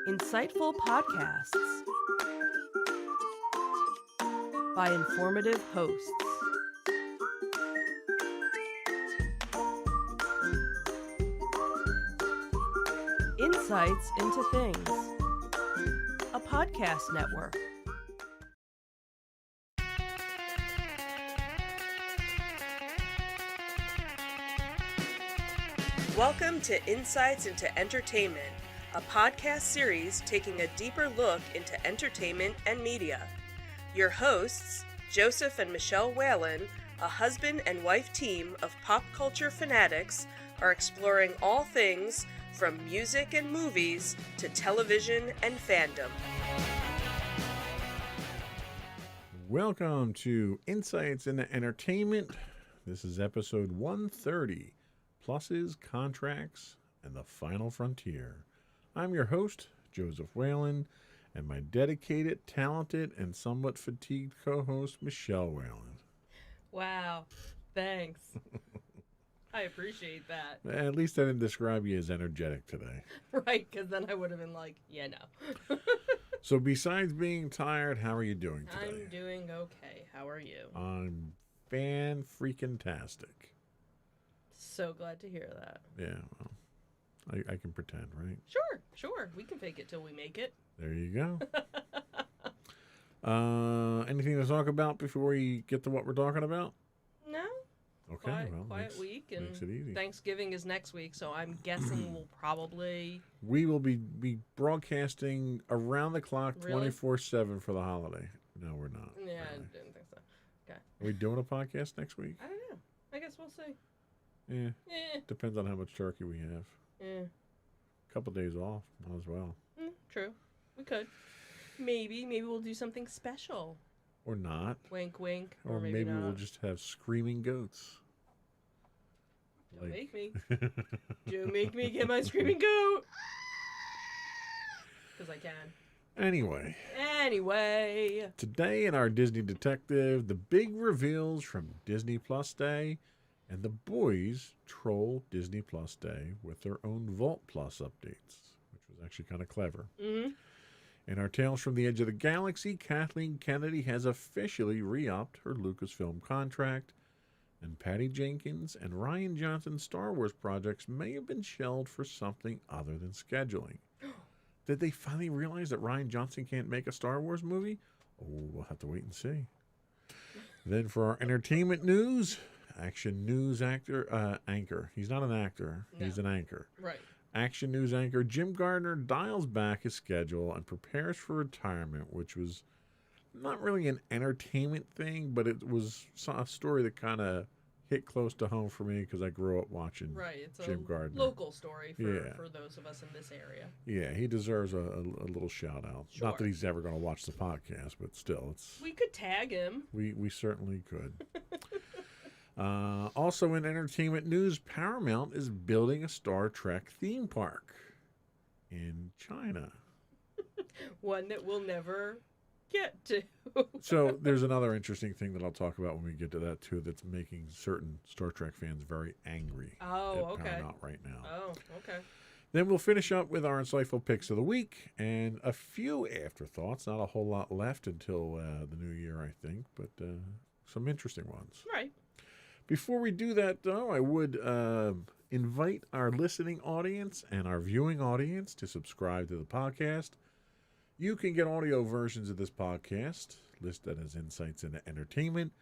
Insightful podcasts by informative hosts. Insights into Things, a podcast network. Welcome to Insights into Entertainment, a podcast series taking a deeper look into entertainment and media. Your hosts, Joseph and Michelle Whalen, a husband and wife team of pop culture fanatics, are exploring all things from music and movies to television and fandom. Welcome to Insights into Entertainment. This is episode 130, Pluses, Contracts, and the Final Frontier. I'm your host, Joseph Whalen, and my dedicated, talented, and somewhat fatigued co-host, Michelle Whalen. Wow, thanks. I appreciate that. At least I didn't describe you as energetic today. Right, because then I would have been like, yeah, no. So besides being tired, how are you doing today? I'm doing okay. How are you? I'm fan-freaking-tastic. So glad to hear that. Yeah, well, I can pretend, right? Sure. We can fake it till we make it. There you go. Anything to talk about before we get to what we're talking about? No. Okay, Quiet week, and makes it easy. Thanksgiving is next week, so I'm guessing we'll probably... We will be broadcasting around the clock, Really? 24/7 for the holiday. No, we're not. Yeah, really. I didn't think so. Okay. Are we doing a podcast next week? I don't know. I guess we'll see. Yeah. Eh. Depends on how much turkey we have. Eh. Couple days off, might as well. True. We could. Maybe we'll do something special. Or not. Wink, wink. Or maybe not. we'll just have screaming goats. Don't make me. Don't make me get my screaming goat. Because I can. Anyway. Today in our Disney Detective, the big reveals from Disney Plus Day, and the boys troll Disney Plus Day with their own Vault Plus updates, which was actually kind of clever. Mm-hmm. In our Tales from the Edge of the Galaxy, Kathleen Kennedy has officially re-upped her Lucasfilm contract, and Patty Jenkins and Rian Johnson's Star Wars projects may have been shelved for something other than scheduling. Did they finally realize that Rian Johnson can't make a Star Wars movie? Oh, we'll have to wait and see. Then for our entertainment news, action news anchor. He's not an actor. No. He's an anchor. Right. Action news anchor Jim Gardner dials back his schedule and prepares for retirement, which was not really an entertainment thing, but it was a story that kind of hit close to home for me because I grew up watching It's Jim a Gardner. local story for those of us in this area. Yeah, he deserves a little shout out. Sure. Not that he's ever going to watch the podcast, but still, We could tag him. We certainly could. Also in entertainment news, Paramount is building a Star Trek theme park in China. One that we'll never get to. So there's another interesting thing that I'll talk about when we get to that too, that's making certain Star Trek fans very angry at Paramount right now. Oh, okay. Then we'll finish up with our insightful picks of the week and a few afterthoughts. Not a whole lot left until the new year, I think, but some interesting ones. Right. Before we do that, though, I would invite our listening audience and our viewing audience to subscribe to the podcast. You can get audio versions of this podcast listed as Insights into Entertainment.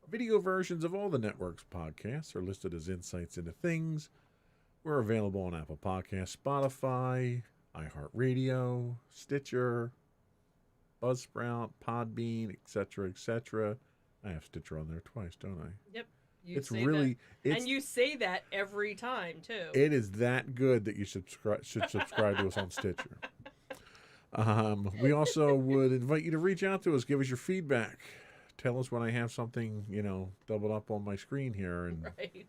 Video versions of all the network's podcasts are listed as Insights into Things. We're available on Apple Podcasts, Spotify, iHeartRadio, Stitcher, Buzzsprout, Podbean, etc., etc. I have Stitcher on there twice, don't I? Yep. It's really... and you say that every time, too. It is that good that you should subscribe to us on Stitcher. We also would invite you to reach out to us, give us your feedback. Tell us when I have something, doubled up on my screen here and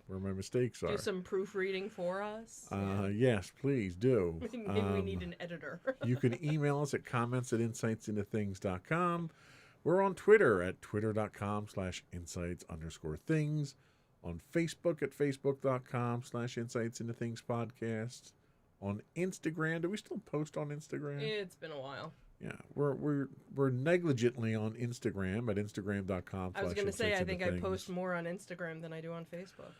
where my mistakes are. Do some proofreading for us. Yes, please do. Maybe we need an editor. You can email us at comments@insightsintothings.com. We're on Twitter at twitter.com/insights_things. On Facebook at facebook.com/insightsintothingspodcast. on Instagram. Do we still post on Instagram? It's been a while. Yeah, we're negligently on Instagram at instagram.com. I was going to say, I think I post more on Instagram than I do on Facebook.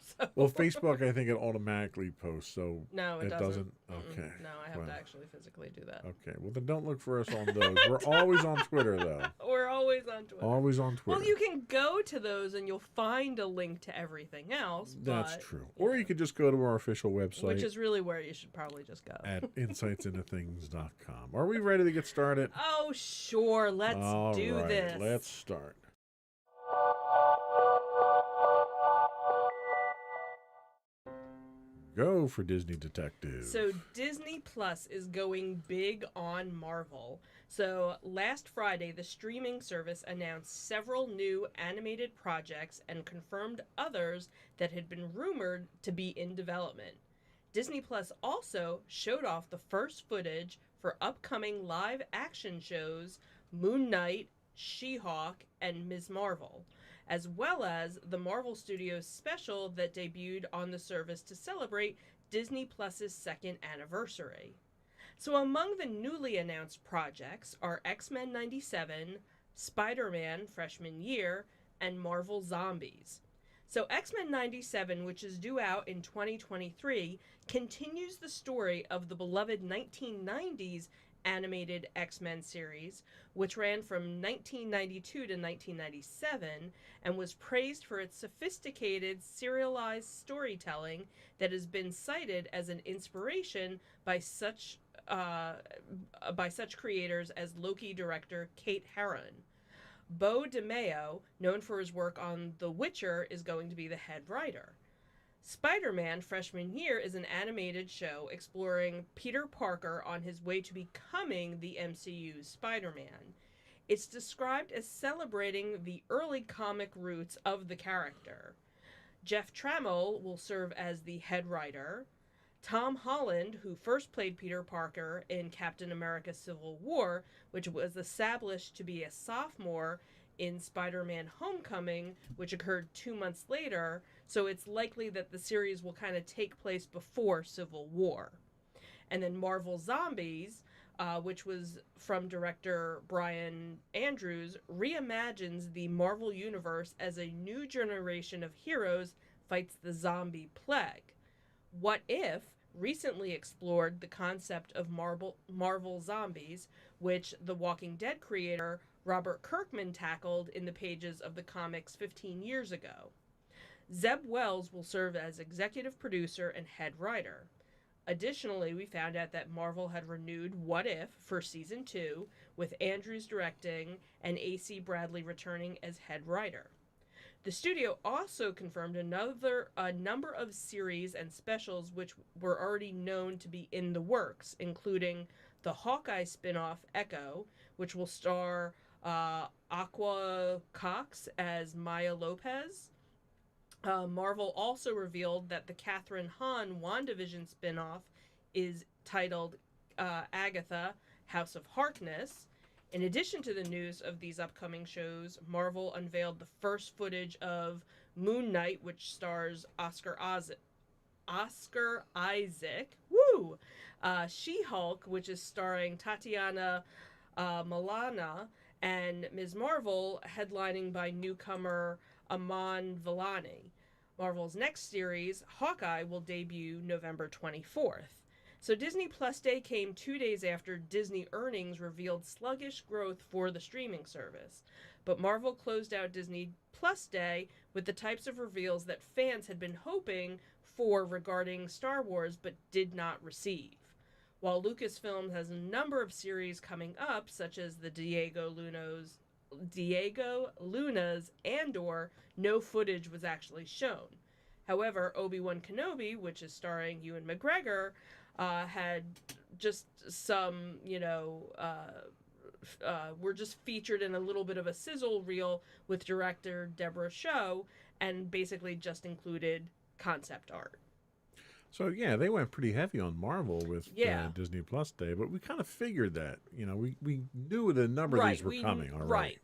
So. Well, Facebook, I think it automatically posts, so no, it doesn't. Okay. No, I have to actually physically do that. Okay, well then don't look for us on those. We're always on Twitter, though. We're always on Twitter. Always on Twitter. Well, you can go to those and you'll find a link to everything else. That's true. Or you could just go to our official website. Which is really where you should probably just go. At insightsintothings.com. Are we ready to get started? Oh, sure. Let's do this. Let's start. Go for Disney Detective. So Disney Plus is going big on Marvel. So last Friday, the streaming service announced several new animated projects and confirmed others that had been rumored to be in development. Disney Plus also showed off the first footage for upcoming live action shows Moon Knight, She-Hulk, and Ms. Marvel, as well as the Marvel Studios special that debuted on the service to celebrate Disney Plus's second anniversary. So among the newly announced projects are X-Men 97, Spider-Man Freshman Year, and Marvel Zombies. So X-Men 97, which is due out in 2023, continues the story of the beloved 1990s animated X-Men series, which ran from 1992 to 1997 and was praised for its sophisticated serialized storytelling that has been cited as an inspiration by such creators as Loki director Kate Herron. Beau DeMayo, known for his work on The Witcher, is going to be the head writer. Spider-Man Freshman Year is an animated show exploring Peter Parker on his way to becoming the MCU's Spider-Man. It's described as celebrating the early comic roots of the character. Jeff Trammell will serve as the head writer. Tom Holland, who first played Peter Parker in Captain America Civil War, which was established to be a sophomore in Spider-Man Homecoming, which occurred 2 months later, so it's likely that the series will kind of take place before Civil War. And then Marvel Zombies, which was from director Brian Andrews, reimagines the Marvel Universe as a new generation of heroes fights the zombie plague. What If recently explored the concept of Marvel Zombies, which The Walking Dead creator Robert Kirkman tackled in the pages of the comics 15 years ago. Zeb Wells will serve as executive producer and head writer. Additionally, we found out that Marvel had renewed What If for Season 2, with Andrews directing and A.C. Bradley returning as head writer. The studio also confirmed a number of series and specials which were already known to be in the works, including the Hawkeye spin-off Echo, which will star Aqua Cox as Maya Lopez. Marvel also revealed that the Catherine Hahn WandaVision spin-off is titled Agatha, House of Harkness. In addition to the news of these upcoming shows, Marvel unveiled the first footage of Moon Knight, which stars Oscar Isaac. Woo! She-Hulk, which is starring Tatiana Maslany, and Ms. Marvel, headlining by newcomer Aman Vellani. Marvel's next series, Hawkeye, will debut November 24th. So Disney Plus Day came 2 days after Disney earnings revealed sluggish growth for the streaming service. But Marvel closed out Disney Plus Day with the types of reveals that fans had been hoping for regarding Star Wars but did not receive. While Lucasfilm has a number of series coming up, such as the Diego Luna's Andor, no footage was actually shown. However, Obi-Wan Kenobi, which is starring Ewan McGregor, had just some, were just featured in a little bit of a sizzle reel with director Deborah Shaw, and basically just included concept art. So, yeah, they went pretty heavy on Marvel with Disney Plus Day, but we kind of figured that. We knew the number of these were coming already.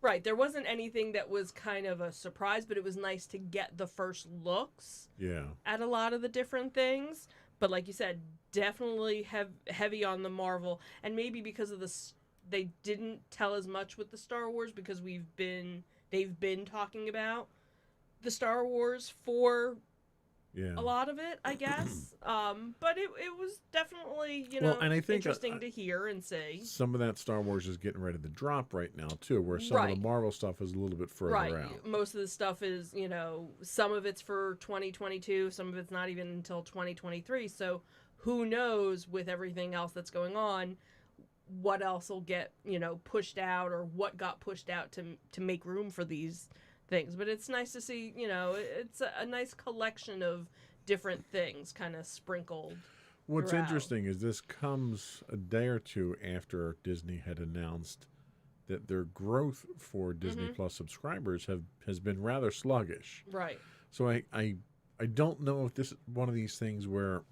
Right. There wasn't anything that was kind of a surprise, but it was nice to get the first looks at a lot of the different things. But like you said, definitely heavy on the Marvel, and maybe because of they didn't tell as much with the Star Wars because they've been talking about the Star Wars for a lot of it, I guess. But it was definitely, and I think, interesting to hear and see. Some of that Star Wars is getting ready to drop right now, too, where some of the Marvel stuff is a little bit further out. Most of the stuff is, some of it's for 2022, some of it's not even until 2023. So who knows with everything else that's going on, what else will get, pushed out or what got pushed out to make room for these things. But it's nice to see, it's a nice collection of different things kind of sprinkled. What's throughout. Interesting is this comes a day or two after Disney had announced that their growth for Disney Plus subscribers has been rather sluggish. Right. So I don't know if this is one of these things where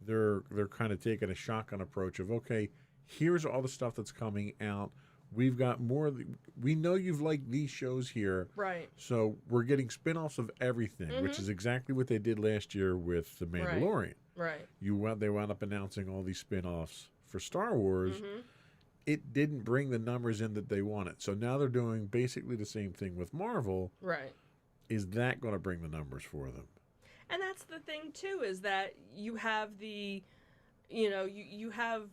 they're kind of taking a shotgun approach of, okay, here's all the stuff that's coming out. We've got more. We know you've liked these shows here. Right. So we're getting spin-offs of everything, which is exactly what they did last year with The Mandalorian. Right. They wound up announcing all these spin-offs for Star Wars. It didn't bring the numbers in that they wanted. So now they're doing basically the same thing with Marvel. Right. Is that going to bring the numbers for them? And that's the thing, too, is that you have you have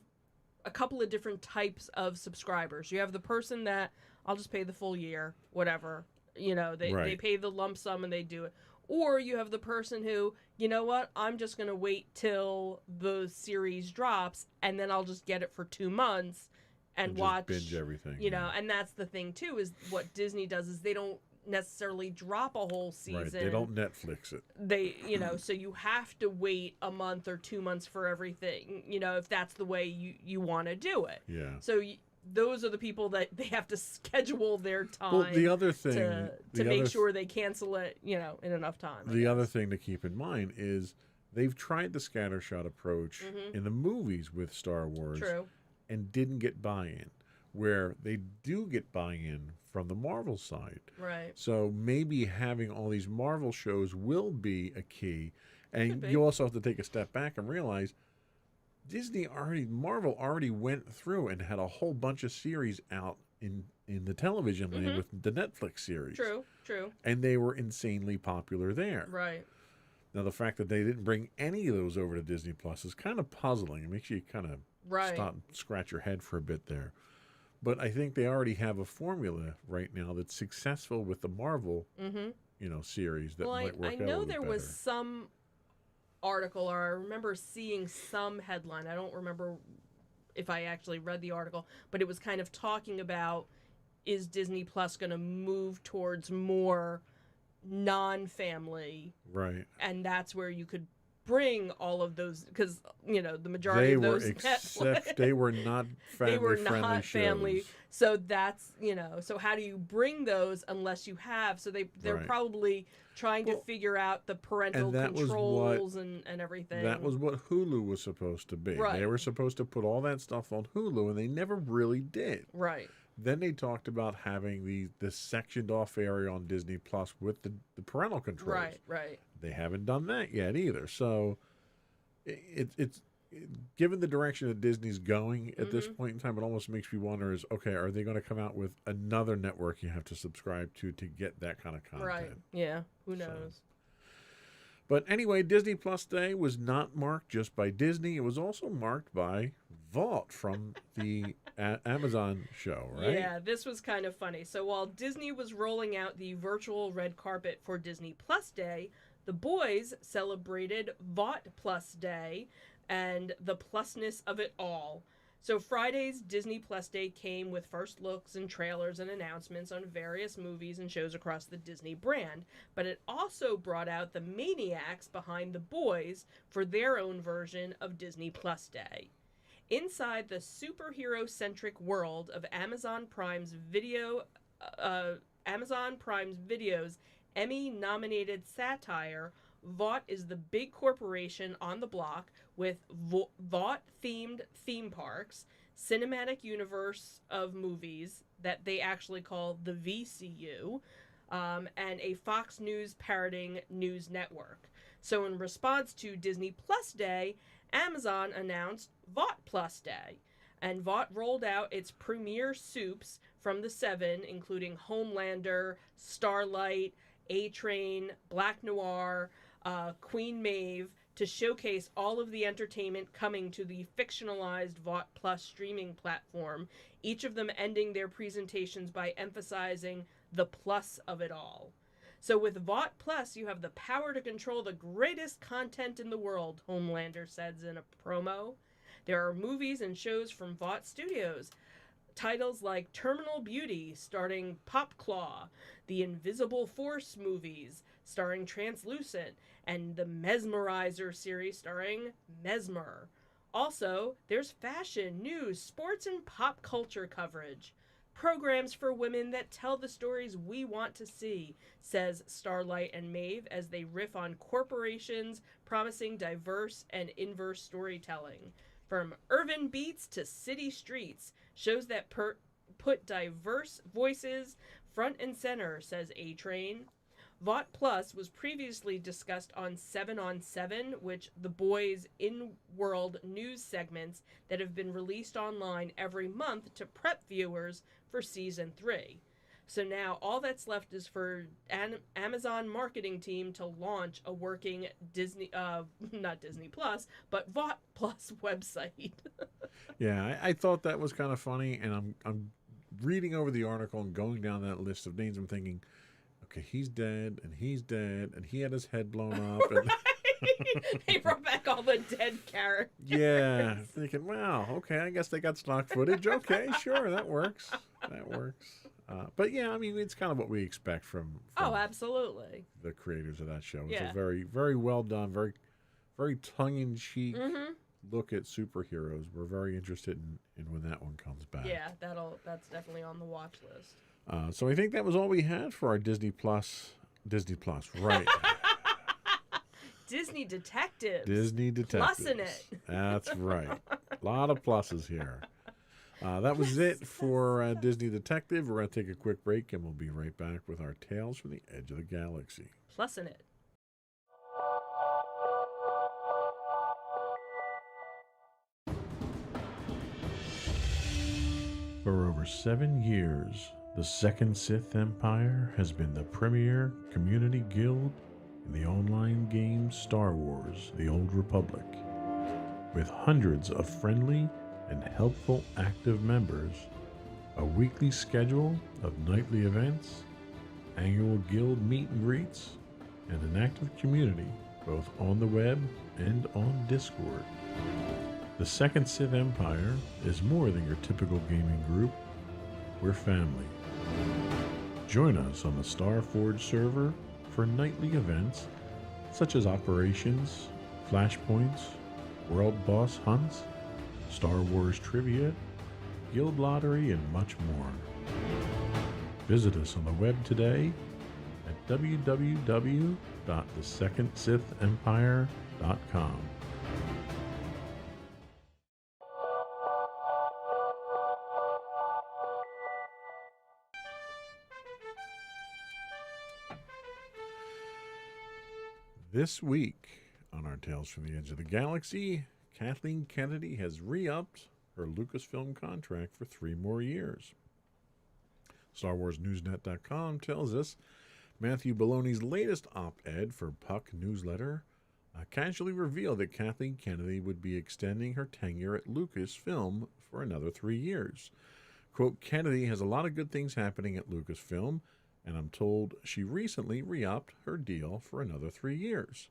a couple of different types of subscribers. You have the person that, I'll just pay the full year, whatever. They pay the lump sum and they do it. Or you have the person who, you know what, I'm just going to wait till the series drops and then I'll just get it for 2 months and watch. Binge everything. And that's the thing, too, is what Disney does is they don't necessarily drop a whole season. Right, they don't Netflix it. They, so you have to wait a month or 2 months for everything, if that's the way you want to do it. Yeah. So those are the people that they have to schedule their time. Well, the other thing to make sure they cancel it, in enough time. The other thing to keep in mind is they've tried the scattershot approach in the movies with Star Wars. True. And didn't get buy-in, where they do get buy-in from the Marvel side. Right. So maybe having all these Marvel shows will be a key. And you also have to take a step back and realize Marvel already went through and had a whole bunch of series out in the television land with the Netflix series. True. And they were insanely popular there. Right. Now, the fact that they didn't bring any of those over to Disney Plus is kind of puzzling. It makes you kind of stop and scratch your head for a bit there. But I think they already have a formula right now that's successful with the Marvel, series that might work out. I know there was some article, or I remember seeing some headline. I don't remember if I actually read the article, but it was kind of talking about, is Disney Plus going to move towards more non-family? Right. And that's where you could bring all of those, because the majority of those they were not family shows. So that's so how do you bring those unless you have, so they're probably trying to figure out the parental controls and everything. That was what Hulu was supposed to be. They were supposed to put all that stuff on Hulu, and they never really did. Right. Then they talked about having the sectioned off area on Disney Plus with the parental controls. Right. They haven't done that yet either. So it's given the direction that Disney's going at this point in time, it almost makes me wonder is, okay, are they going to come out with another network you have to subscribe to get that kind of content? Right. Yeah. Who knows? But anyway, Disney Plus Day was not marked just by Disney. It was also marked by Vought from the Amazon show, right? Yeah, this was kind of funny. So while Disney was rolling out the virtual red carpet for Disney Plus Day, the boys celebrated Vought Plus Day and the plusness of it all. So Friday's Disney Plus Day came with first looks and trailers and announcements on various movies and shows across the Disney brand, but it also brought out the maniacs behind the boys for their own version of Disney Plus Day. Inside the superhero-centric world of Amazon Prime's Video's Emmy-nominated satire, Vought is the big corporation on the block with Vought-themed theme parks, cinematic universe of movies that they actually call the VCU, and a Fox News parroting news network. So in response to Disney Plus Day, Amazon announced Vought Plus Day, and Vought rolled out its premier soups from the 7, including Homelander, Starlight, A-Train, Black Noir, Queen Maeve, to showcase all of the entertainment coming to the fictionalized Vought Plus streaming platform, each of them ending their presentations by emphasizing the plus of it all. So with Vought Plus, you have the power to control the greatest content in the world, Homelander says in a promo. There are movies and shows from Vought Studios. Titles like Terminal Beauty, starring Popclaw, the Invisible Force movies, starring Translucent, and the Mesmerizer series, starring Mesmer. Also, there's fashion, news, sports, and pop culture coverage. Programs for women that tell the stories we want to see, says Starlight and Maeve as they riff on corporations promising diverse and inverse storytelling. From urban beats to city streets, shows that put diverse voices front and center, says A-Train. Vought Plus was previously discussed on 7 on 7, which the boys' in-world news segments that have been released online every month to prep viewers for Season 3. So now all that's left is for Amazon marketing team to launch a working not Disney Plus, but Vought Plus website. Yeah, I thought that was kind of funny, and I'm reading over the article and going down that list of names. I'm thinking, okay, he's dead, and he had his head blown up. And they brought back all the dead characters. Yeah, thinking, wow, okay, I guess they got stock footage. Okay, sure, that works. But yeah, I mean, it's kind of what we expect from absolutely, the creators of that show. It's Yeah. a very, very well done, very, very tongue-in-cheek look at superheroes. We're very interested in when that one comes back. Yeah, that's definitely on the watch list. So I think that was all we had for our Disney Plus, right? Disney Detectives. Disney Detectives. Plussing it. That's right. A lot of pluses here. That was it for Disney Detective. We're going to take a quick break, and we'll be right back with our Tales from the Edge of the Galaxy. Plussing it. For over 7 years, the Second Sith Empire has been the premier community guild in the online game Star Wars: The Old Republic. With hundreds of friendly and helpful active members, a weekly schedule of nightly events, annual guild meet and greets, and an active community both on the web and on Discord. The Second Sith Empire is more than your typical gaming group. We're family. Join us on the Starforge server for nightly events such as operations, flashpoints, world boss hunts, Star Wars trivia, guild lottery, and much more. Visit us on the web today at www.thesecondsithempire.com. This week on our Tales from the Edge of the Galaxy, Kathleen Kennedy has re-upped her Lucasfilm contract for 3 more years. StarWarsNewsNet.com tells us Matthew Baloney's latest op-ed for Puck newsletter casually revealed that Kathleen Kennedy would be extending her tenure at Lucasfilm for another 3 years. Quote, Kennedy has a lot of good things happening at Lucasfilm, and I'm told she recently re-upped her deal for another 3 years.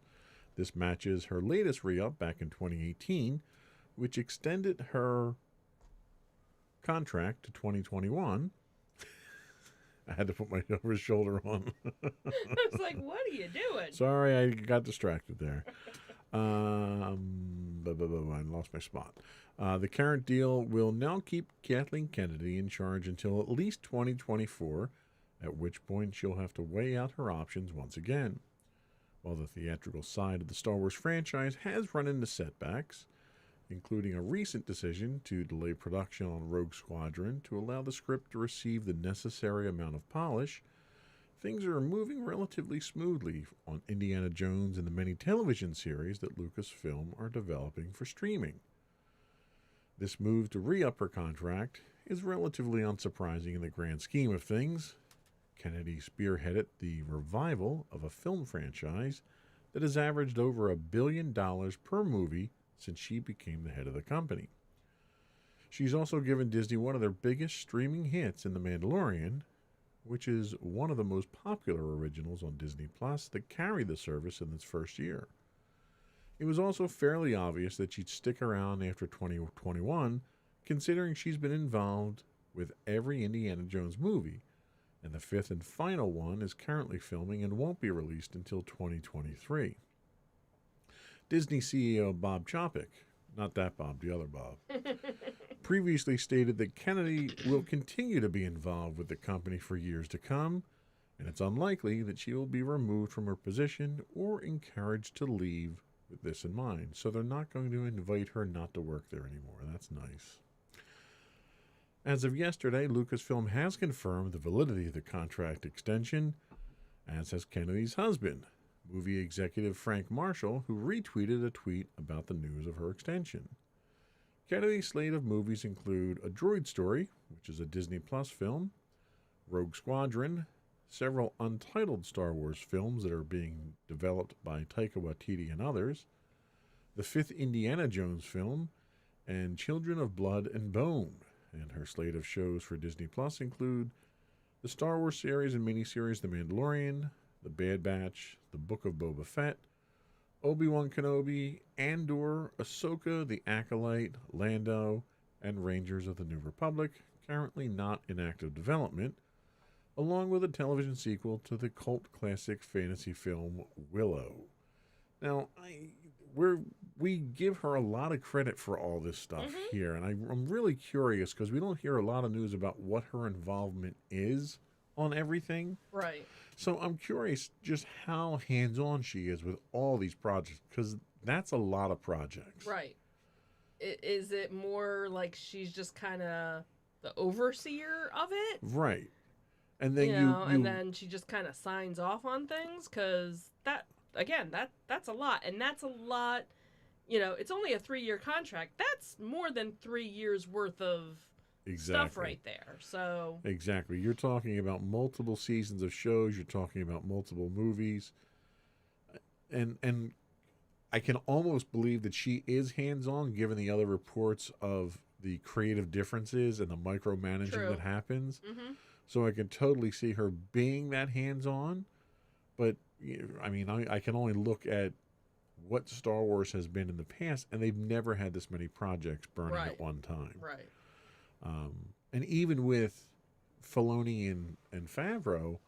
This matches her latest re-up back in 2018, which extended her contract to 2021. I had to put my over shoulder on. I was like, what are you doing? Sorry, I got distracted there. I lost my spot. The current deal will now keep Kathleen Kennedy in charge until at least 2024, at which point she'll have to weigh out her options once again. While the theatrical side of the Star Wars franchise has run into setbacks, including a recent decision to delay production on Rogue Squadron to allow the script to receive the necessary amount of polish, things are moving relatively smoothly on Indiana Jones and the many television series that Lucasfilm are developing for streaming. This move to re-up her contract is relatively unsurprising in the grand scheme of things. Kennedy spearheaded the revival of a film franchise that has averaged over $1 billion per movie since she became the head of the company. She's also given Disney one of their biggest streaming hits in The Mandalorian, which is one of the most popular originals on Disney Plus that carried the service in its first year. It was also fairly obvious that she'd stick around after 2021, considering she's been involved with every Indiana Jones movie, and the fifth and final one is currently filming and won't be released until 2023. Disney CEO Bob Chapek, not that Bob, the other Bob, previously stated that Kennedy will continue to be involved with the company for years to come, and it's unlikely that she will be removed from her position or encouraged to leave with this in mind. So they're not going to invite her not to work there anymore. That's nice. As of yesterday, Lucasfilm has confirmed the validity of the contract extension, as has Kennedy's husband, movie executive Frank Marshall, who retweeted a tweet about the news of her extension. Kennedy's slate of movies include A Droid Story, which is a Disney Plus film, Rogue Squadron, several untitled Star Wars films that are being developed by Taika Waititi and others, the fifth Indiana Jones film, and Children of Blood and Bone. And her slate of shows for Disney Plus include the Star Wars series and miniseries The Mandalorian, The Bad Batch, The Book of Boba Fett, Obi-Wan Kenobi, Andor, Ahsoka, The Acolyte, Lando, and Rangers of the New Republic, currently not in active development, along with a television sequel to the cult classic fantasy film Willow. Now, we give her a lot of credit for all this stuff here, and I'm really curious because we don't hear a lot of news about what her involvement is on everything. Right. So I'm curious just how hands-on she is with all these projects, because that's a lot of projects. Right. Is it more like she's just kind of the overseer of it? Right. And then and then she just kind of signs off on things, because that's a lot, and that's a lot. It's only a 3-year contract. That's more than 3 years worth of stuff right there. So exactly, you're talking about multiple seasons of shows. You're talking about multiple movies, and I can almost believe that she is hands-on, given the other reports of the creative differences and the micromanaging that happens. Mm-hmm. So I can totally see her being that hands-on. But I mean, I can only look at what Star Wars has been in the past, and they've never had this many projects burning at one time. Right. And even with Filoni and Favreau,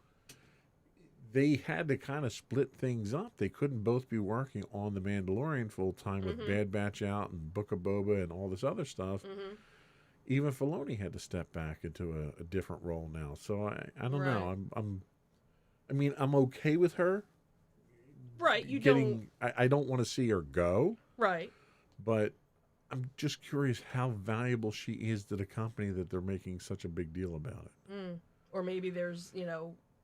they had to kind of split things up. They couldn't both be working on The Mandalorian full time with Bad Batch out and Book of Boba and all this other stuff. Mm-hmm. Even Filoni had to step back into a different role now. So I don't know. I'm okay with her. Right. I don't want to see her go. Right. But I'm just curious how valuable she is to the company that they're making such a big deal about it. Or maybe there's,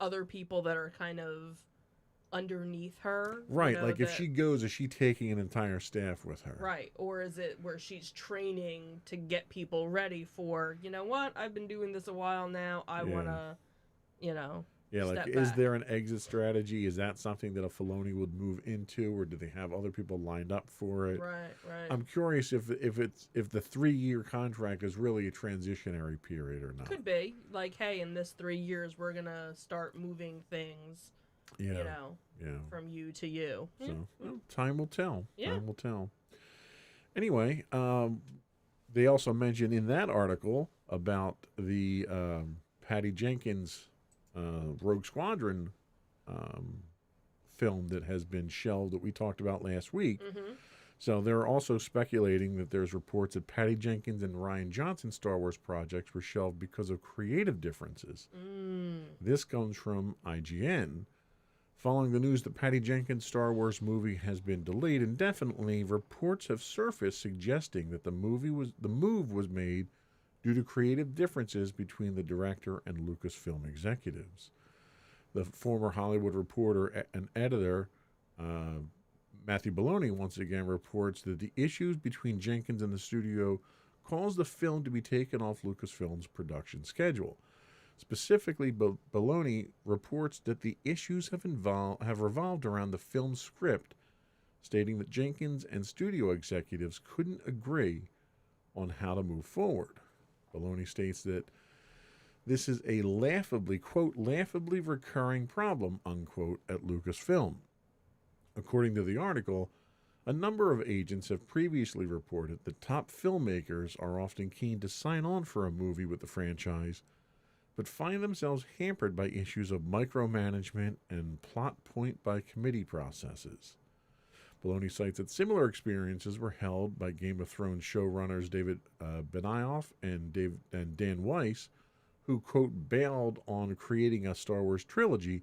other people that are kind of underneath her. Right. If she goes, is she taking an entire staff with her? Right. Or is it where she's training to get people ready for, what? I've been doing this a while now. I want to, Yeah, is there an exit strategy? Is that something that a Filoni would move into, or do they have other people lined up for it? Right. I'm curious if the 3-year contract is really a transitionary period or not. Could be. Like, hey, in this 3 years, we're going to start moving things, from you to you. So, time will tell. Yeah. Time will tell. Anyway, they also mentioned in that article about the Patty Jenkins Rogue Squadron film that has been shelved that we talked about last week. Mm-hmm. So they're also speculating that there's reports that Patty Jenkins and Rian Johnson's Star Wars projects were shelved because of creative differences. This comes from IGN. Following the news that Patty Jenkins' Star Wars movie has been delayed indefinitely, reports have surfaced suggesting that the move was made due to creative differences between the director and Lucasfilm executives. The former Hollywood reporter and editor, Matthew Bologna, once again reports that the issues between Jenkins and the studio caused the film to be taken off Lucasfilm's production schedule. Specifically, Bologna reports that the issues have revolved around the film's script, stating that Jenkins and studio executives couldn't agree on how to move forward. Bologna states that this is a laughably, quote, laughably recurring problem, unquote, at Lucasfilm. According to the article, a number of agents have previously reported that top filmmakers are often keen to sign on for a movie with the franchise, but find themselves hampered by issues of micromanagement and plot point by committee processes. Bologna cites that similar experiences were held by Game of Thrones showrunners David Benioff and Dan Weiss, who, quote, bailed on creating a Star Wars trilogy,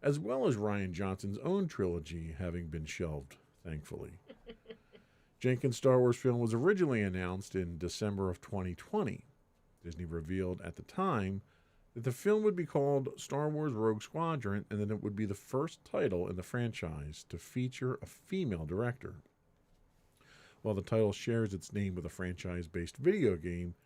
as well as Rian Johnson's own trilogy having been shelved, thankfully. Jenkins' Star Wars film was originally announced in December of 2020. Disney revealed at the time that the film would be called Star Wars Rogue Squadron, and that it would be the first title in the franchise to feature a female director. While the title shares its name with a franchise-based video game,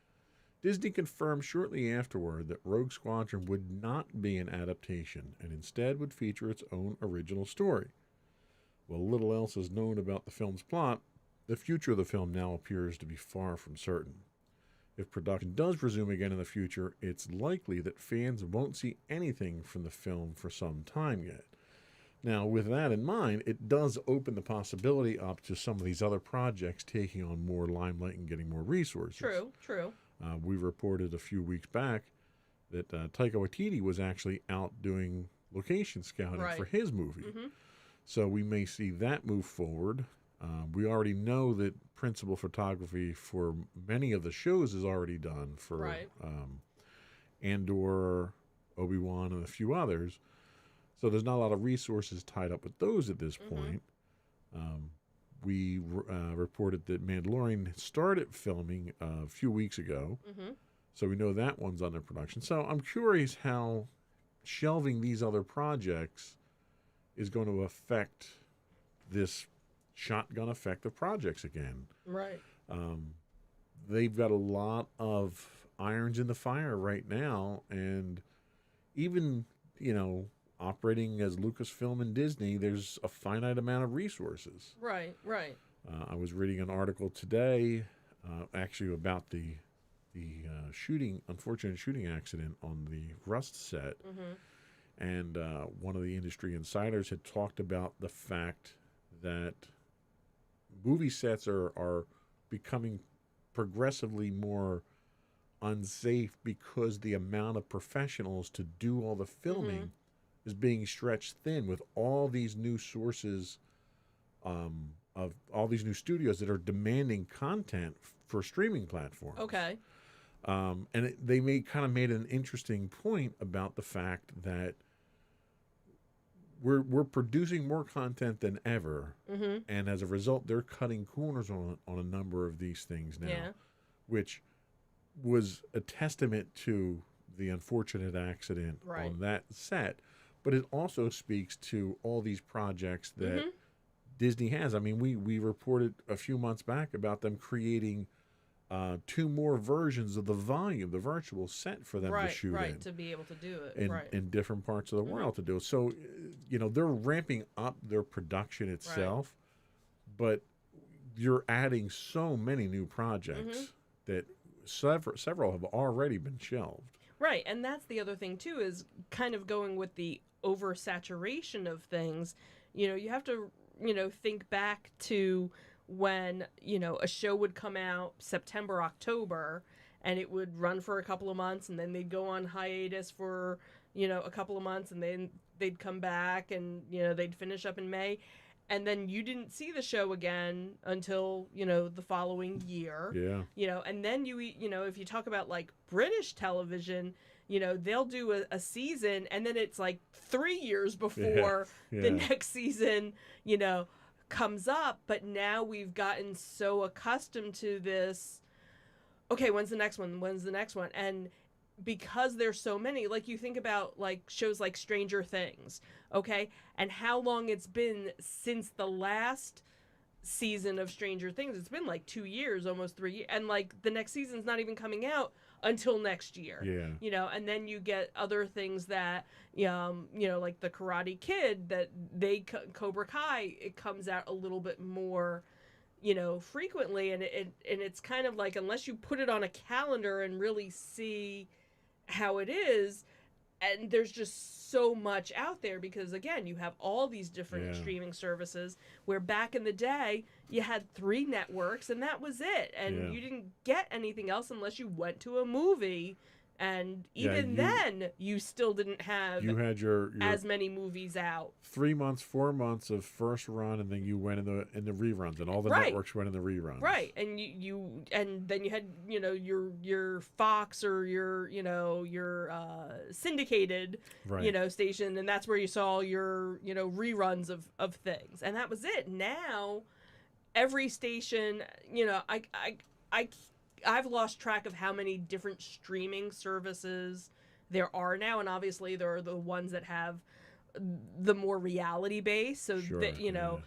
Disney confirmed shortly afterward that Rogue Squadron would not be an adaptation and instead would feature its own original story. While little else is known about the film's plot, the future of the film now appears to be far from certain. If production does resume again in the future, it's likely that fans won't see anything from the film for some time yet. Now, with that in mind, it does open the possibility up to some of these other projects taking on more limelight and getting more resources. True. We reported a few weeks back that Taika Waititi was actually out doing location scouting for his movie. Mm-hmm. So we may see that move forward. We already know that principal photography for many of the shows is already done for Andor, Obi-Wan, and a few others. So there's not a lot of resources tied up with those at this point. We reported that Mandalorian started filming a few weeks ago. So we know that one's under production. So I'm curious how shelving these other projects is going to affect this shotgun effect of projects again. Right. They've got a lot of irons in the fire right now, and even, operating as Lucasfilm and Disney, there's a finite amount of resources. Right. I was reading an article today, actually about the unfortunate shooting accident on the Rust set, and one of the industry insiders had talked about the fact that movie sets are becoming progressively more unsafe because the amount of professionals to do all the filming is being stretched thin with all these new sources of all these new studios that are demanding content for streaming platforms. Okay. And they made an interesting point about the fact that we're producing more content than ever, and as a result, they're cutting corners on a number of these things now, which was a testament to the unfortunate accident on that set. But it also speaks to all these projects that Disney has. I mean, we reported a few months back about them creating 2 more versions of the volume, the virtual set for them to shoot in. To be able to do it. In different parts of the world to do it. So, they're ramping up their production itself, but you're adding so many new projects that several have already been shelved. Right, and that's the other thing, too, is kind of going with the oversaturation of things. You have to, think back to when, a show would come out September, October, and it would run for a couple of months, and then they'd go on hiatus for, a couple of months, and then they'd come back, and, they'd finish up in May. And then you didn't see the show again until, the following year. Yeah. And then if you talk about like British television, they'll do a season and then it's like 3 years before the next season, comes up. But now we've gotten so accustomed to this. Okay, when's the next one? And because there's so many, like you think about like shows like Stranger Things, okay, and how long it's been since the last season of Stranger Things. It's been like 2 years, almost 3 years, and like the next season's not even coming out until next year. Yeah. You know, and then you get other things that you know, like the Karate Kid, that Cobra Kai, it comes out a little bit more, you know, frequently, and it's kind of like, unless you put it on a calendar and really see how it is, and there's just so much out there, because again, you have all these different streaming services, where back in the day you had 3 networks and that was it, and you didn't get anything else unless you went to a movie. And even then, you still didn't have your as many movies out. 3 months, 4 months of first run, and then you went in the reruns, and all the networks went in the reruns. Right, and and then you had, you know, your Fox or your syndicated you know, station, and that's where you saw your, you know, reruns of things, and that was it. Now, every station, you know, I've lost track of how many different streaming services there are now, and obviously there are the ones that have the more reality base, so that, you know,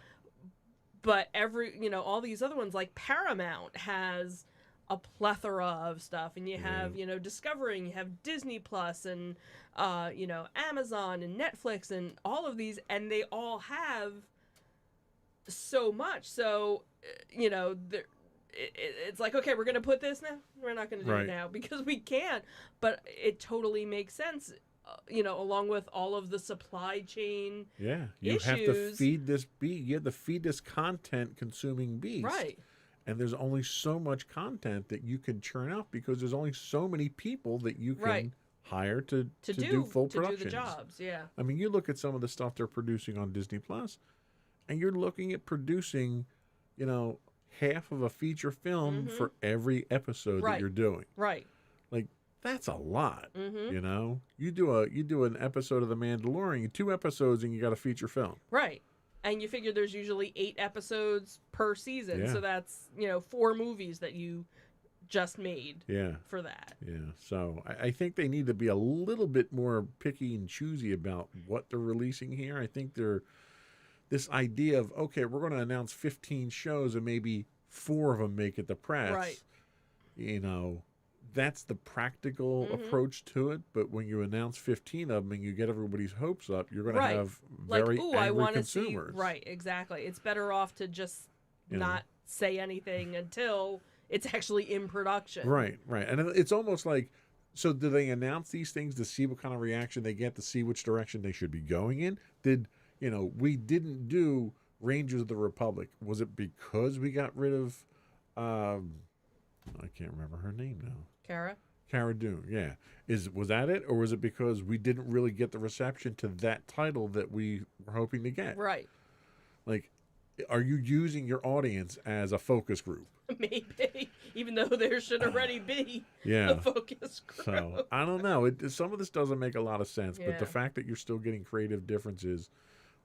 but you know, all these other ones like Paramount has a plethora of stuff, and you have, you know, Discovery, and you have Disney Plus, and you know, Amazon and Netflix and all of these, and they all have so much. So, you know, it's like, okay, we're going to put this now. We're not going to do it now because we can't. But it totally makes sense, you know, along with all of the supply chain issues. Have to feed this beast. You have to feed this content-consuming beast. Right. And there's only so much content that you can churn out, because there's only so many people that you can hire to do full productions. To do the jobs, I mean, you look at some of the stuff they're producing on Disney Plus, and you're looking at producing, you know, half of a feature film for every episode that you're doing. Right. Like, that's a lot. You know, you do an episode of The Mandalorian, 2 episodes, and you got a feature film. Right. And you figure there's usually 8 episodes per season, so that's, you know, 4 movies that you just made for that. Yeah. So I think they need to be a little bit more picky and choosy about what they're releasing here. I think this idea of, okay, we're going to announce 15 shows and maybe 4 of them make it the press. Right. You know, that's the practical approach to it. But when you announce 15 of them and you get everybody's hopes up, you're going to have very angry consumers. Right, exactly. It's better off to just not say anything until it's actually in production. Right. And it's almost like, so do they announce these things to see what kind of reaction they get, to see which direction they should be going in? You know, we didn't do Rangers of the Republic. Was it because we got rid of, I can't remember her name now. Cara Dune, yeah. Was that it? Or was it because we didn't really get the reception to that title that we were hoping to get? Right. Like, are you using your audience as a focus group? Maybe, even though there should already be a focus group. So, I don't know. Some of this doesn't make a lot of sense, but the fact that you're still getting creative differences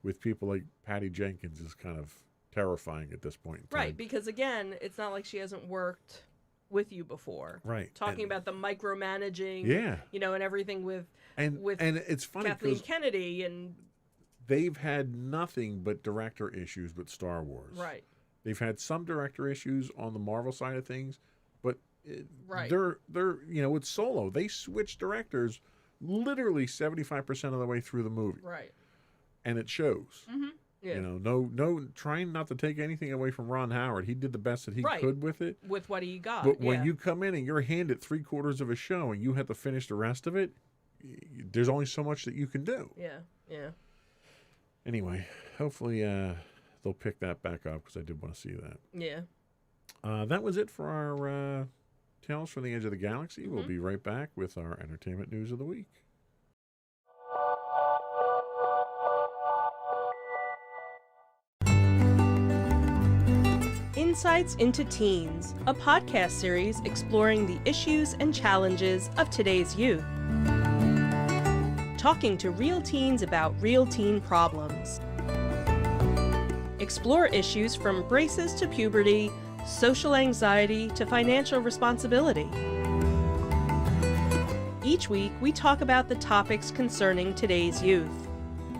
with people like Patty Jenkins is kind of terrifying at this point in time. Right, because again, it's not like she hasn't worked with you before. Right. Talking about the micromanaging, you know, and everything with it's funny, Kathleen Kennedy, and they've had nothing but director issues with Star Wars. Right. They've had some director issues on the Marvel side of things, but they're you know, with Solo, they switched directors literally 75% of the way through the movie. Right. And it shows. Yeah. You know, no, trying not to take anything away from Ron Howard. He did the best that he could with it. With what he got. But when you come in and you're handed 3/4 of a show and you have to finish the rest of it, there's only so much that you can do. Yeah. Anyway, hopefully they'll pick that back up, because I did want to see that. Yeah. That was it for our Tales from the Edge of the Galaxy. We'll be right back with our entertainment news of the week. Insights into Teens, a podcast series exploring the issues and challenges of today's youth. Talking to real teens about real teen problems. Explore issues from braces to puberty, social anxiety to financial responsibility. Each week, we talk about the topics concerning today's youth.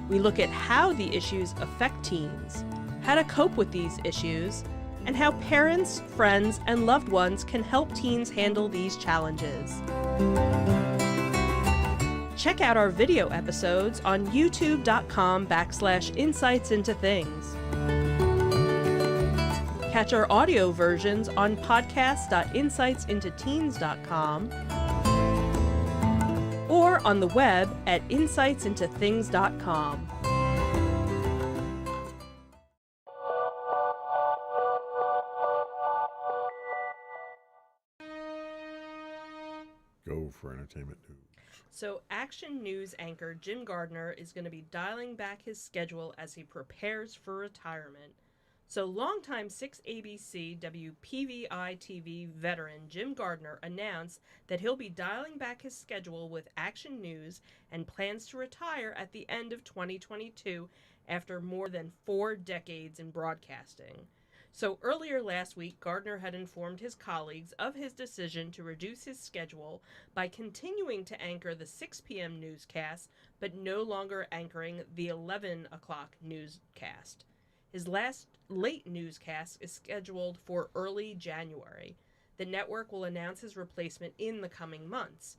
We look at how the issues affect teens, how to cope with these issues, and how parents, friends, and loved ones can help teens handle these challenges. Check out our video episodes on youtube.com/insightsintothings. Catch our audio versions on podcast.insightsintoteens.com or on the web at insightsintothings.com. Go for entertainment news. So, Action News anchor Jim Gardner is going to be dialing back his schedule as he prepares for retirement. So, longtime 6ABC WPVI TV veteran Jim Gardner announced that he'll be dialing back his schedule with Action News and plans to retire at the end of 2022 after more than 4 decades in broadcasting. So earlier last week, Gardner had informed his colleagues of his decision to reduce his schedule by continuing to anchor the 6 p.m. newscast, but no longer anchoring the 11 o'clock newscast. His last late newscast is scheduled for early January. The network will announce his replacement in the coming months.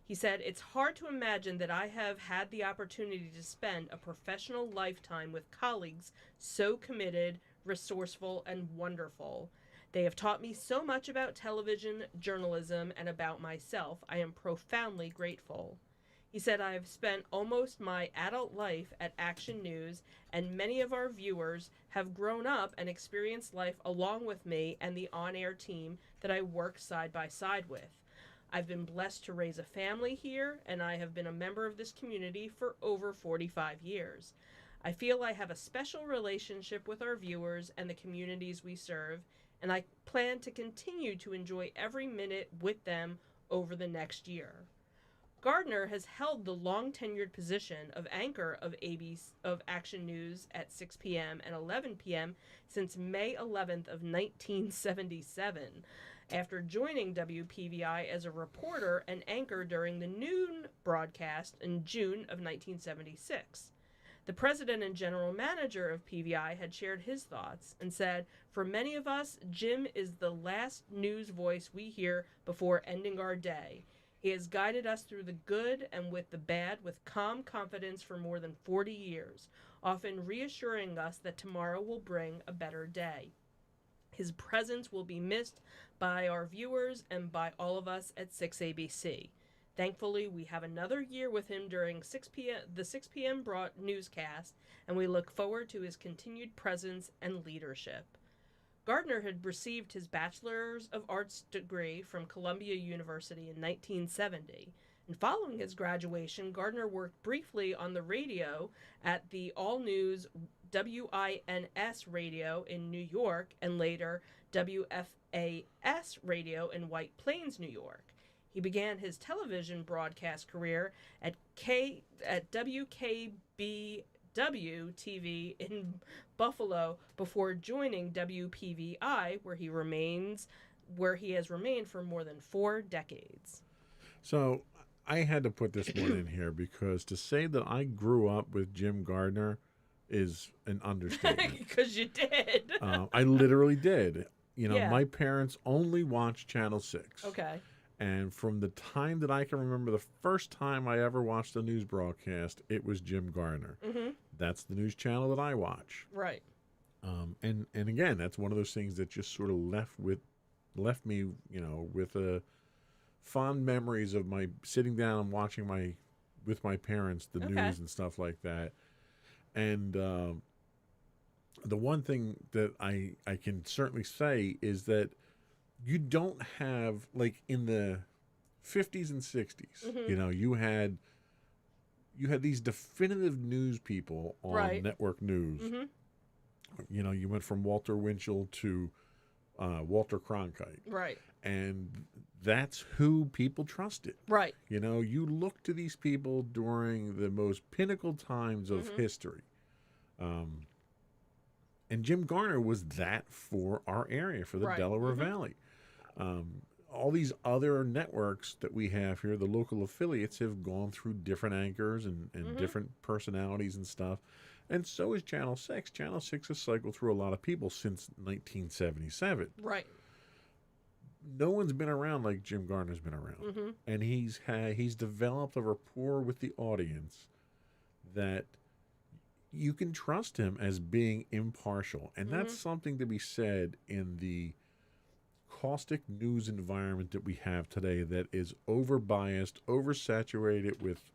He said, "It's hard to imagine that I have had the opportunity to spend a professional lifetime with colleagues so committed, resourceful, and wonderful. They have taught me so much about television, journalism, and about myself. I am profoundly grateful." He said, "I have spent almost my adult life at Action News, and many of our viewers have grown up and experienced life along with me and the on-air team that I work side by side with. I've been blessed to raise a family here, and I have been a member of this community for over 45 years. I feel I have a special relationship with our viewers and the communities we serve, and I plan to continue to enjoy every minute with them over the next year." Gardner has held the long-tenured position of anchor of Action News at 6 p.m. and 11 p.m. since May 11th of 1977, after joining WPVI as a reporter and anchor during the noon broadcast in June of 1976. The president and general manager of PVI had shared his thoughts and said, "For many of us, Jim is the last news voice we hear before ending our day. He has guided us through the good and with the bad with calm confidence for more than 40 years, often reassuring us that tomorrow will bring a better day. His presence will be missed by our viewers and by all of us at 6ABC. Thankfully, we have another year with him during the 6 p.m. newscast, and we look forward to his continued presence and leadership." Gardner had received his Bachelor's of Arts degree from Columbia University in 1970. And following his graduation, Gardner worked briefly on the radio at the all-news WINS radio in New York and later WFAS radio in White Plains, New York. He began his television broadcast career at WKBW-TV in Buffalo before joining WPVI, where he has remained for more than 4 decades. So I had to put this one in here because to say that I grew up with Jim Gardner is an understatement. Because you did. I literally did. You know, Yeah. my parents only watched Channel 6. Okay. And from the time that I can remember, the first time I ever watched a news broadcast, it was Jim Gardner. Mm-hmm. That's the news channel that I watch. Right. And again, that's one of those things that just sort of left me, you know, with fond memories of my sitting down and watching with my parents the news and stuff like that. And the one thing that I can certainly say is that you don't have, like in the 50s and 60s, you know, you had these definitive news people on network news. Mm-hmm. You know, you went from Walter Winchell to Walter Cronkite. Right. And that's who people trusted. Right. You know, you look to these people during the most pinnacle times of history. And Jim Gardner was that for our area, for the Delaware Valley. all these other networks that we have here, the local affiliates, have gone through different anchors and different personalities and stuff. And so is Channel 6. Channel 6 has cycled through a lot of people since 1977. Right. No one's been around like Jim Garner's been around. And he's developed a rapport with the audience that you can trust him as being impartial. And that's something to be said in the caustic news environment that we have today that is over-biased, oversaturated with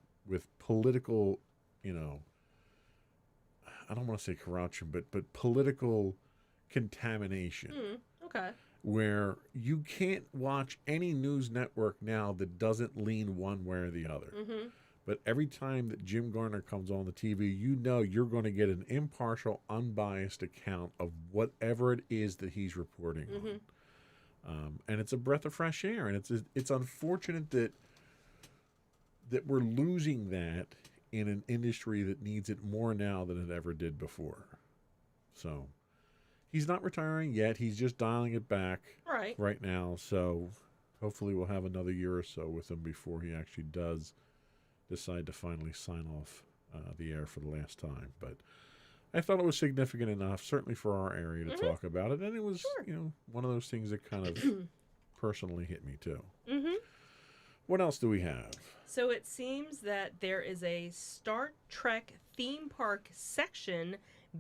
political, you know, I don't want to say corruption, but political contamination. Okay. Where you can't watch any news network now that doesn't lean one way or the other. But every time that Jim Garner comes on the TV, you know you're going to get an impartial, unbiased account of whatever it is that he's reporting on. And it's a breath of fresh air. And it's unfortunate that we're losing that in an industry that needs it more now than it ever did before. So he's not retiring yet. He's just dialing it back right now. So hopefully we'll have another year or so with him before he actually does decide to finally sign off the air for the last time. But I thought it was significant enough, certainly for our area, to talk about it. And it was, you know, one of those things that kind of personally hit me too. What else do we have? So it seems that there is a Star Trek theme park section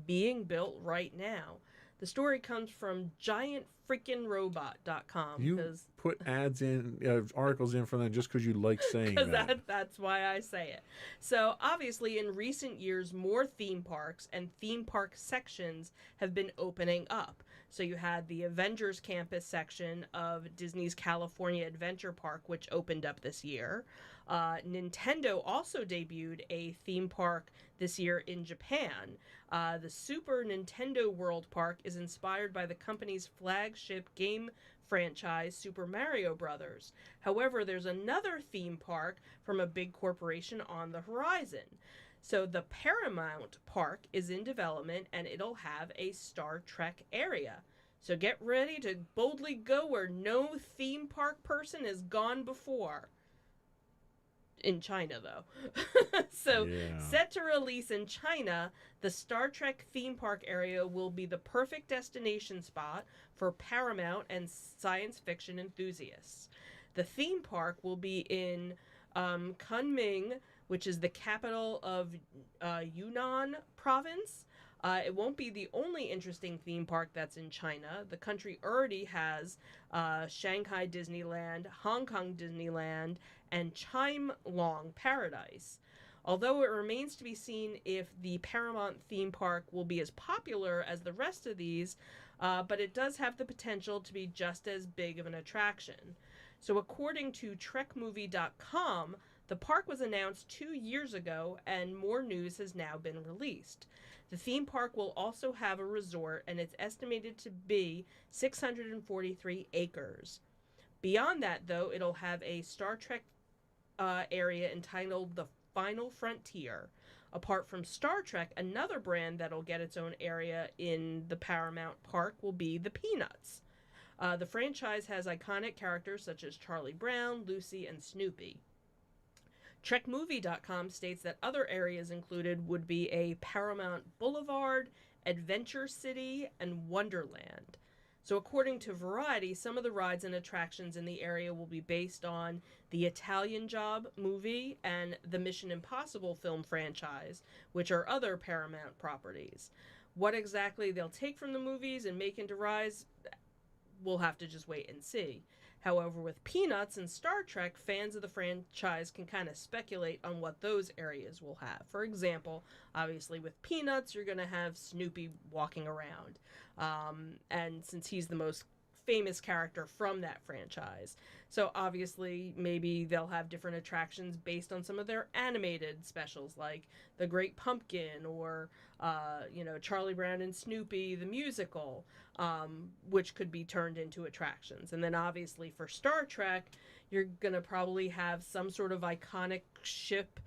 being built right now. The story comes from giantfreakinrobot.com. You put ads in, articles in for them just because you like saying that. That's why I say it. So obviously in recent years, more theme parks and theme park sections have been opening up. So you had the Avengers Campus section of Disney's California Adventure Park, which opened up this year. Nintendo also debuted a theme park this year in Japan. The Super Nintendo World Park is inspired by the company's flagship game franchise, Super Mario Bros. However, there's another theme park from a big corporation on the horizon. So the Paramount Park is in development, and it'll have a Star Trek area. So get ready to boldly go where no theme park person has gone before. In China, though. Set to release in China, the Star Trek theme park area will be the perfect destination spot for Paramount and science fiction enthusiasts. The theme park will be in Kunming, which is the capital of Yunnan province. It won't be the only interesting theme park that's in China. The country already has Shanghai Disneyland, Hong Kong Disneyland, and Chimelong Paradise. Although it remains to be seen if the Paramount theme park will be as popular as the rest of these, but it does have the potential to be just as big of an attraction. So according to TrekMovie.com, the park was announced 2 years ago, and more news has now been released. The theme park will also have a resort, and it's estimated to be 643 acres. Beyond that, though, it'll have a Star Trek area entitled The Final Frontier. Apart from Star Trek, another brand that'll get its own area in the Paramount Park will be the Peanuts. The franchise has iconic characters such as Charlie Brown, Lucy, and Snoopy. TrekMovie.com states that other areas included would be a Paramount Boulevard, Adventure City, and Wonderland. So according to Variety, some of the rides and attractions in the area will be based on the Italian Job movie and the Mission Impossible film franchise, which are other Paramount properties. What exactly they'll take from the movies and make into rides, we'll have to just wait and see. However, with Peanuts and Star Trek, fans of the franchise can kind of speculate on what those areas will have. For example, obviously with Peanuts, you're going to have Snoopy walking around. And since he's the most famous character from that franchise. So obviously, maybe they'll have different attractions based on some of their animated specials, like The Great Pumpkin or, Charlie Brown and Snoopy, the musical, which could be turned into attractions. And then obviously for Star Trek, you're going to probably have some sort of iconic ship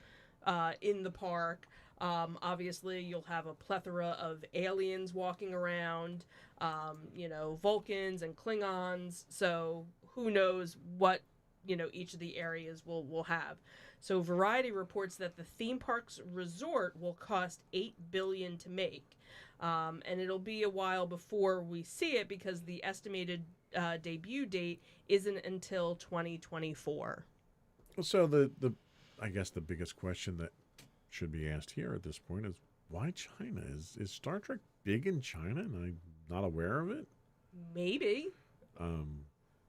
in the park. Obviously, you'll have a plethora of aliens walking around, Vulcans and Klingons. So who knows what, each of the areas will have. So Variety reports that the theme park's resort will cost $8 billion to make. And it'll be a while before we see it because the estimated debut date isn't until 2024. So I guess the biggest question that should be asked here at this point is, why China? Is Star Trek big in China and I'm not aware of it? Maybe.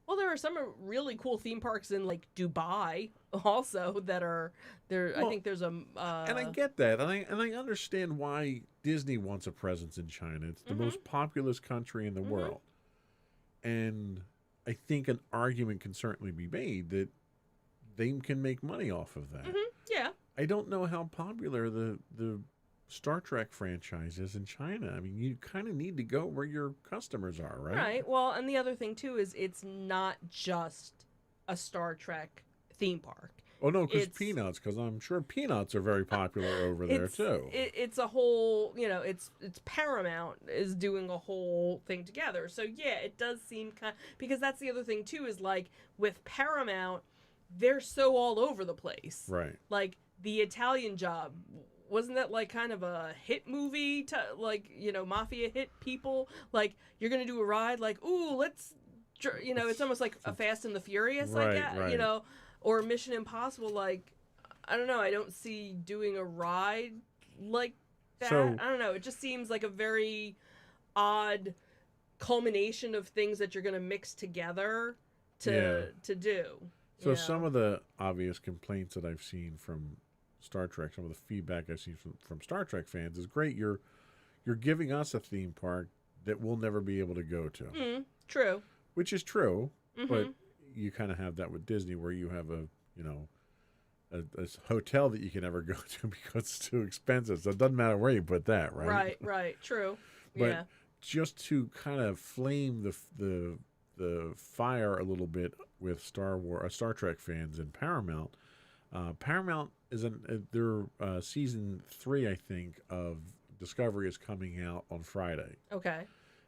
Well, there are some really cool theme parks in like Dubai also that are there. Well, I think there's a and I get that, and I understand why Disney wants a presence in China. It's the most populous country in the world, and I think an argument can certainly be made that they can make money off of that. Yeah. I don't know how popular the Star Trek franchise is in China. I mean, you kind of need to go where your customers are, right? Right. Well, and the other thing, too, is it's not just a Star Trek theme park. Oh, no, because I'm sure Peanuts are very popular over there, too. It's a whole, it's Paramount is doing a whole thing together. So, yeah, it does seem because that's the other thing, too, is like with Paramount, they're so all over the place. Right. Like The Italian Job. Wasn't that like kind of a hit movie to like, mafia hit people? Like you're going to do a ride like, ooh, let's, it's almost like a Fast and the Furious, right, like, right. Or Mission Impossible. Like, I don't know. I don't see doing a ride like that. So, I don't know. It just seems like a very odd culmination of things that you're going to mix together to do. So some of the obvious complaints that I've seen from Star Trek, some of the feedback I've seen from Star Trek fans is great. You're giving us a theme park that we'll never be able to go to. True. Which is true, but you kind of have that with Disney where you have a hotel that you can never go to because it's too expensive. So it doesn't matter where you put that, right? Right. True. But just to kind of flame the fire a little bit with Star Trek fans and Paramount. Paramount is their season 3, I think, of Discovery is coming out on Friday. Okay.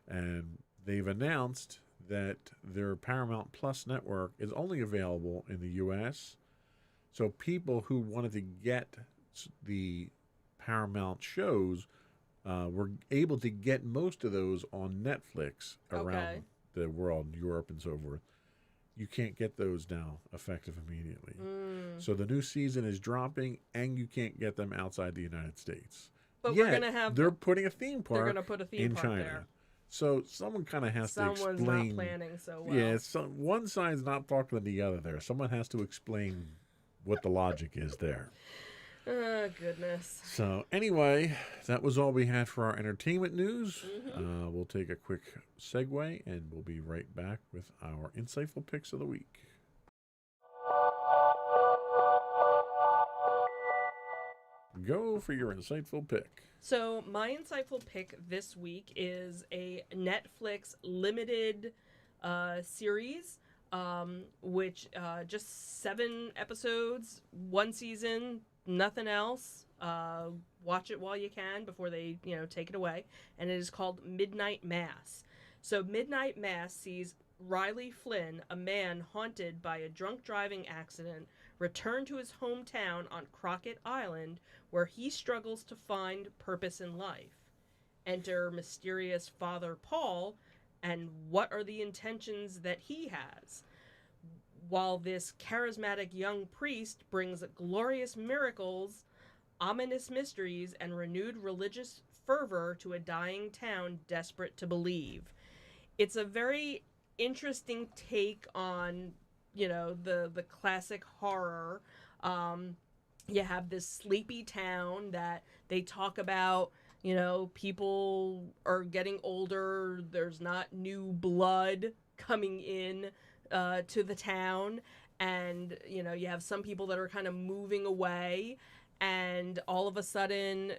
And they've announced that their Paramount Plus network is only available in the U.S. So people who wanted to get the Paramount shows were able to get most of those on Netflix around the world, Europe and so forth. You can't get those now effective immediately. So the new season is dropping, and you can't get them outside the United States. But we're gonna have. They're putting a theme park. They're gonna put a theme in park China. there. So someone kind of has to explain. Someone's not planning so well. Yeah, one side's not talking to the other there. Someone has to explain what the logic is there. Oh, goodness. So anyway, that was all we had for our entertainment news. We'll take a quick segue, and we'll be right back with our insightful picks of the week. Go for your insightful pick. So my insightful pick this week is a Netflix limited series, which just 7 episodes, 1 season, nothing else. Watch it while you can before they, take it away. And it is called Midnight Mass. So Midnight Mass sees Riley Flynn, a man haunted by a drunk driving accident, return to his hometown on Crockett Island, where he struggles to find purpose in life. Enter mysterious Father Paul, and what are the intentions that he has? While this charismatic young priest brings glorious miracles, ominous mysteries, and renewed religious fervor to a dying town desperate to believe. It's a very interesting take on, the classic horror. You have this sleepy town that they talk about, people are getting older, there's not new blood coming in to the town, and you have some people that are kind of moving away, and all of a sudden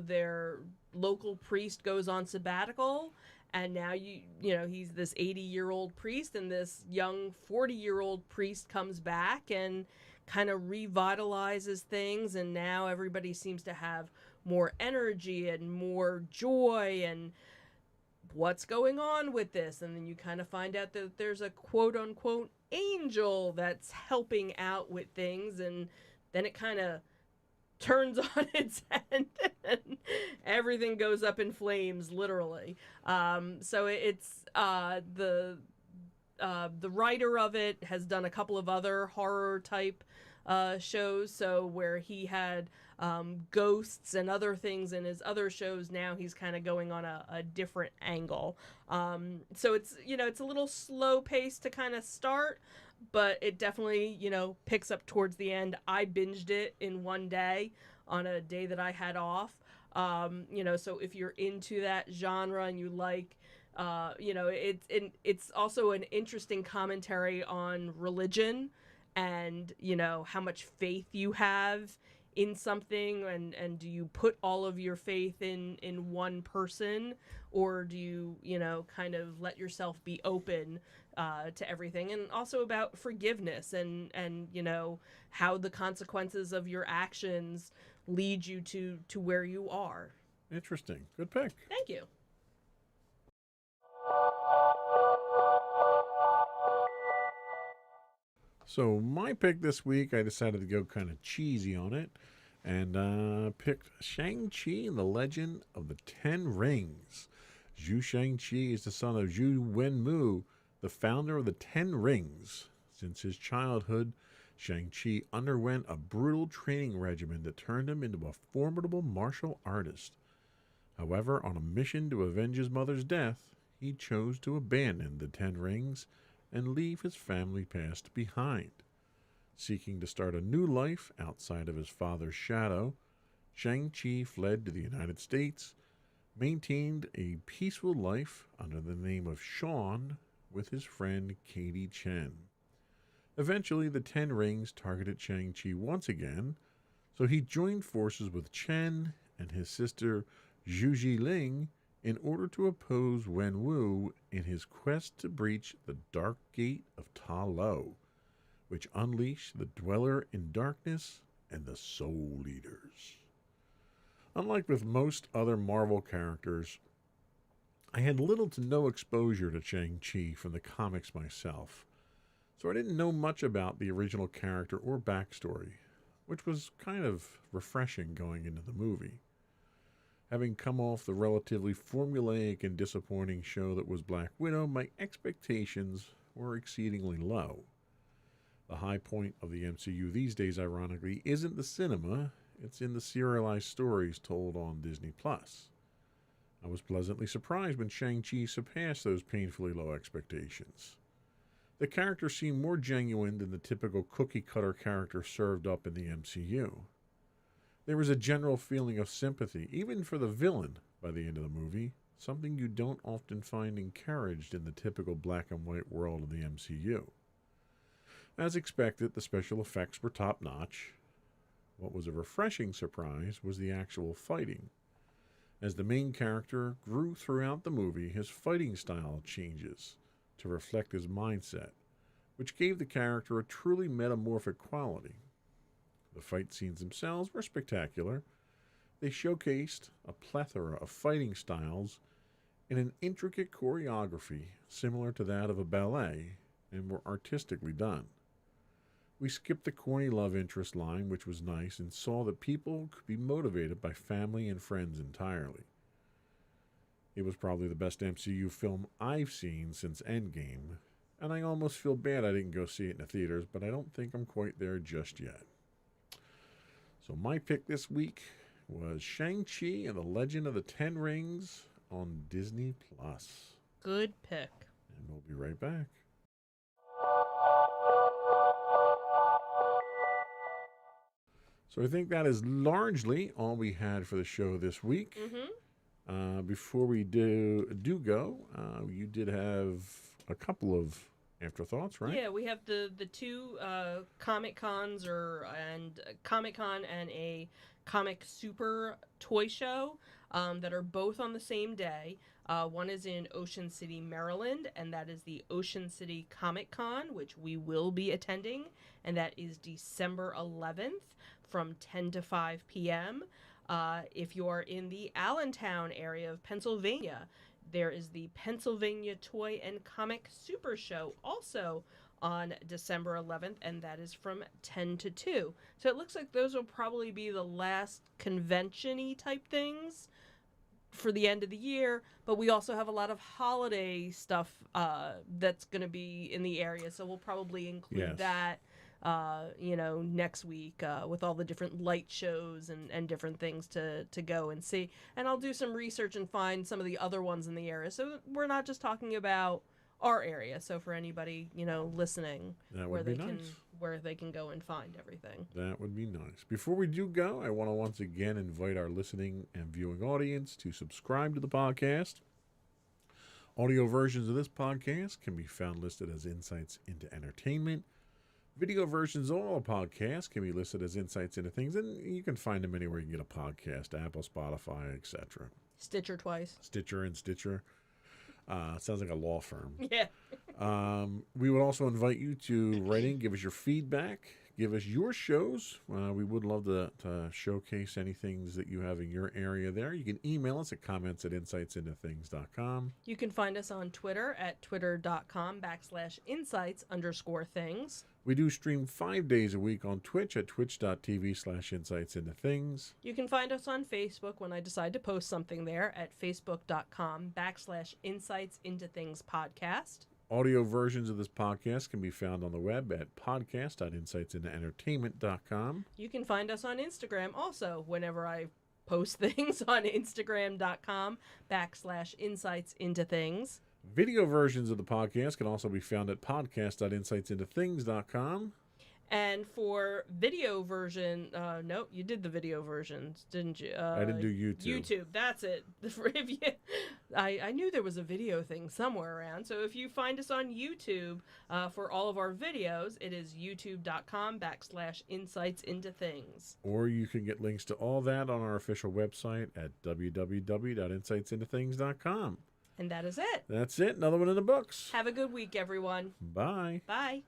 their local priest goes on sabbatical, and now he's this 80-year-old priest, and this young 40-year-old priest comes back and kind of revitalizes things, and now everybody seems to have more energy and more joy, and what's going on with this? And then you kind of find out that there's a quote-unquote angel that's helping out with things, and then it kind of turns on its head and everything goes up in flames, literally. So it's the writer of it has done a couple of other horror type shows, so where he had ghosts and other things in his other shows, now he's kind of going on a different angle. So it's, it's a little slow pace to kind of start, but it definitely, picks up towards the end. I binged it in one day on a day that I had off. So if you're into that genre and you like, it's also an interesting commentary on religion and, how much faith you have in something, and do you put all of your faith in one person, or do you, kind of let yourself be open to everything, and also about forgiveness and how the consequences of your actions lead you to where you are. Interesting. Good pick. Thank you. So my pick this week, I decided to go kind of cheesy on it, and picked Shang-Chi and the Legend of the Ten Rings. Zhu Shang-Chi is the son of Zhu Wenmu, the founder of the Ten Rings. Since his childhood, Shang-Chi underwent a brutal training regimen that turned him into a formidable martial artist. However, on a mission to avenge his mother's death, he chose to abandon the Ten Rings and leave his family past behind. Seeking to start a new life outside of his father's shadow, Shang-Chi fled to the United States, maintained a peaceful life under the name of Sean with his friend Katie Chen. Eventually, the Ten Rings targeted Shang-Chi once again, so he joined forces with Chen and his sister Zhu Jiling in order to oppose Wenwu in his quest to breach the Dark Gate of Ta Lo, which unleashed the Dweller in Darkness and the Soul Eaters. Unlike with most other Marvel characters, I had little to no exposure to Shang-Chi from the comics myself, so I didn't know much about the original character or backstory, which was kind of refreshing going into the movie. Having come off the relatively formulaic and disappointing show that was Black Widow, my expectations were exceedingly low. The high point of the MCU these days, ironically, isn't the cinema, it's in the serialized stories told on Disney+. I was pleasantly surprised when Shang-Chi surpassed those painfully low expectations. The character seemed more genuine than the typical cookie-cutter character served up in the MCU. There was a general feeling of sympathy, even for the villain, by the end of the movie, something you don't often find encouraged in the typical black and white world of the MCU. As expected, the special effects were top-notch. What was a refreshing surprise was the actual fighting. As the main character grew throughout the movie, his fighting style changes to reflect his mindset, which gave the character a truly metamorphic quality. The fight scenes themselves were spectacular. They showcased a plethora of fighting styles in an intricate choreography similar to that of a ballet, and were artistically done. We skipped the corny love interest line, which was nice, and saw that people could be motivated by family and friends entirely. It was probably the best MCU film I've seen since Endgame, and I almost feel bad I didn't go see it in the theaters, but I don't think I'm quite there just yet. So my pick this week was Shang-Chi and the Legend of the Ten Rings on Disney+. Good pick. And we'll be right back. So I think that is largely all we had for the show this week. Before we do go, you did have a couple of afterthoughts, right? Yeah, we have the two Comic Cons and Comic Con and a Comic Super toy show that are both on the same day. One is in Ocean City, Maryland, and that is the Ocean City Comic Con, which we will be attending, and that is December 11th from 10 to 5 p.m. If you are in the Allentown area of Pennsylvania, There is the Pennsylvania Toy and Comic Super Show, also on December 11th, and that is from 10 to 2. So it looks like those will probably be the last convention-y type things for the end of the year, but we also have a lot of holiday stuff that's going to be in the area, so we'll probably include that next week with all the different light shows and different things to go and see. And I'll do some research and find some of the other ones in the area, so we're not just talking about our area. So for anybody listening, that would be nice. Where they can go and find everything. That would be nice. Before we do go, I want to once again invite our listening and viewing audience to subscribe to the podcast. Audio versions of this podcast can be found listed as Insights into Entertainment. Video versions of all podcasts can be listed as Insights into Things, and you can find them anywhere you can get a podcast: Apple, Spotify, etc. Stitcher twice. Stitcher. Sounds like a law firm. Yeah. We would also invite you to write in, give us your feedback, give us your shows. We would love to showcase any things that you have in your area there. You can email us at comments@insightsintothings.com. You can find us on Twitter at twitter.com/insights_things. We do stream 5 days a week on Twitch at twitch.tv/insightsintothings. You can find us on Facebook when I decide to post something there at facebook.com/insightsintothingspodcast. Audio versions of this podcast can be found on the web at podcast.insightsintoentertainment.com. You can find us on Instagram also whenever I post things on instagram.com/insightsintothings. Video versions of the podcast can also be found at podcast.insightsintothings.com. And for video version, no, you did the video versions, didn't you? I didn't do YouTube. YouTube, that's it. I knew there was a video thing somewhere around. So if you find us on YouTube for all of our videos, it is youtube.com/insightsintothings. Or you can get links to all that on our official website at www.insightsintothings.com. And that is it. That's it. Another one in the books. Have a good week, everyone. Bye. Bye.